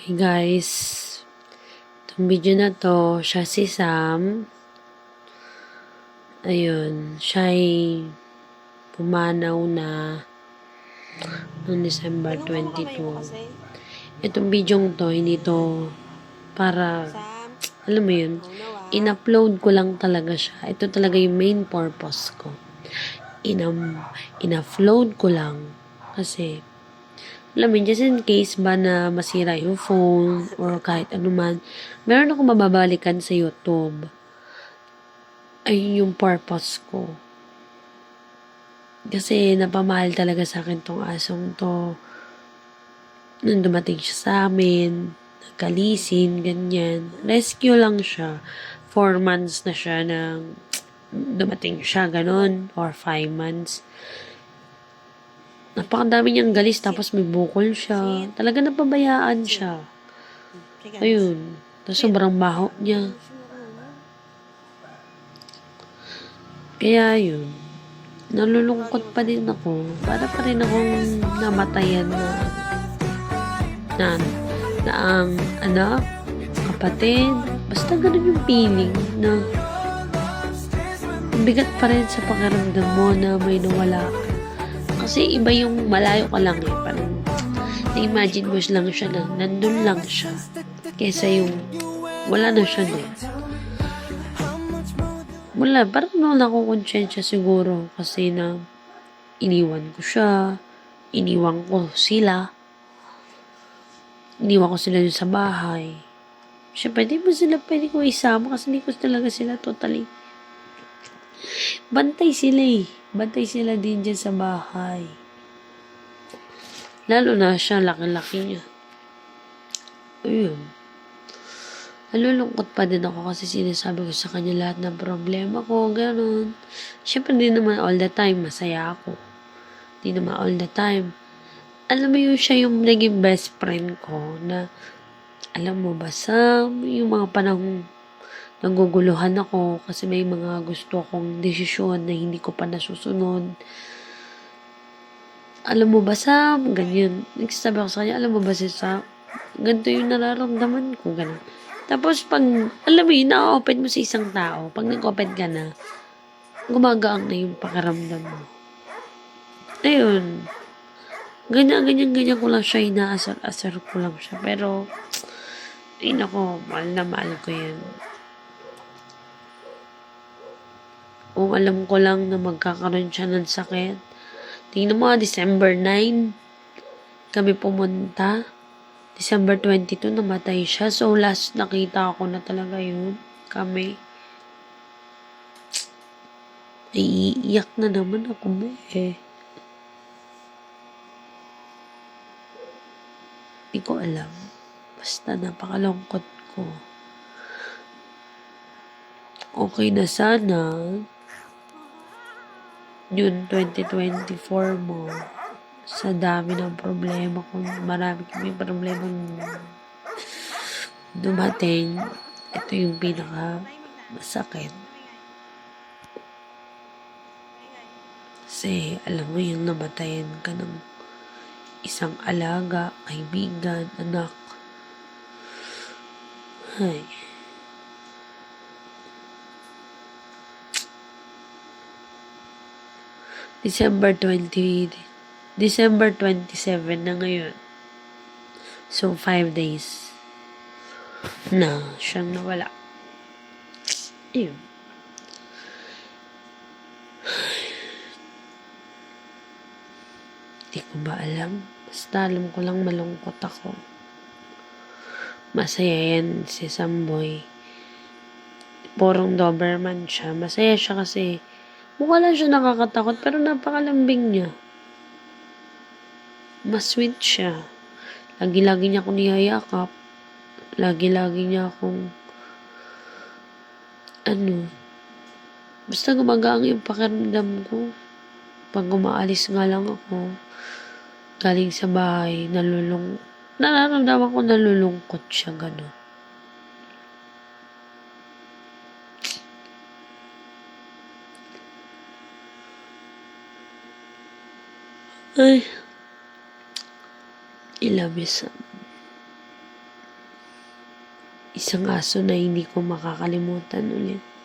Hey guys, itong video na to, siya si Sam. Ayun, siya'y pumanaw na noong December 22. Itong video to, hindi to para, alam mo yun, in-upload ko lang talaga siya. Ito talaga yung main purpose ko. In-upload ko lang kasi alam mo, just in case ba na masira yung phone or kahit anuman, meron akong mababalikan sa YouTube. Ay yung purpose ko. Kasi napamahal talaga sa akin tong asong to. Nung dumating siya sa amin, nagkalisin, ganyan. Rescue lang siya. 4 months na siya nang dumating siya, ganun. Or 5 months. Napakadami niyang galis, tapos may bukol siya. Talaga napabayaan siya. Ayun. Tapos sobrang baho niya. Kaya yun. Nalulungkot pa din ako. Para pa rin akong namatayan na ang anak, kapatid. Basta ganun yung feeling na bigat pa rin sa pakiramdam mo na may nawala. Kasi iba yung malayo ka lang eh. Parang na-imagine mo lang siya na nandun lang siya. Kesa yung wala na siya doon. Wala, parang wala akong konsyensya siguro kasi na iniwan ko siya, iniwan ko sila dun sa bahay. Siyempre, di mo sila pwede ko isama kasi di ko talaga sila totally. Bantay sila eh. Bantay sila din dyan sa bahay. Lalo na siya, laki-laki niya. Ayun. Nalulungkot pa din ako kasi sinasabi ko sa kanya lahat ng problema ko, gano'n. Siyempre, di naman all the time masaya ako. Di naman all the time. Alam mo yun, siya yung naging best friend ko na, alam mo ba, sa yung mga panahong naguguluhan ako kasi may mga gusto akong desisyon na hindi ko pa nasusunod. Alam mo ba, Sam, ganyan. Nagsasabi ako sa kanya, alam mo ba, Sam, ganito yung nararamdaman ko, ganun. Tapos pag, alam mo yun, na-open mo sa isang tao, pag nag-open ka na, gumagaang na yung pakiramdam mo. Ayun. Ganyan ko lang siya, inaasar-asar ko lang siya. Pero, ay nako, mahal na mahal ko yan. Kung alam ko lang na magkakaroon siya ng sakit. Tingnan mo, December 9, kami pumunta. December 22, namatay siya. So, last nakita ko na talaga yun. Kami. Naiiyak na naman ako mo eh. Hindi ko alam. Basta napakalungkot ko. Okay na sana. June 2024 mo. Sa dami ng problema ko. Marami kami problemang dumating. Ito yung pinaka masakit. Kasi alam mo yung namatayan ka ng isang alaga, kaibigan, anak. Ay. December 27 na ngayon. So, 5 days na siyang nawala. Ayun. Hindi ko ba alam? Basta alam ko lang malungkot ako. Masaya yan si Samboy. Porong Doberman siya. Masaya siya kasi mukha lang siya nakakatakot pero napakalambing niya. Mas sweet siya. Lagi-lagi niya akong niyayakap. Lagi-lagi niya akong basta gumagaang yung pakiramdam ko. Pag umaalis nga lang ako, galing sa bahay, nararamdaman ko nalulungkot siya, gano'n. Ay, I love you, Sam. isang aso na hindi ko makakalimutan ulit.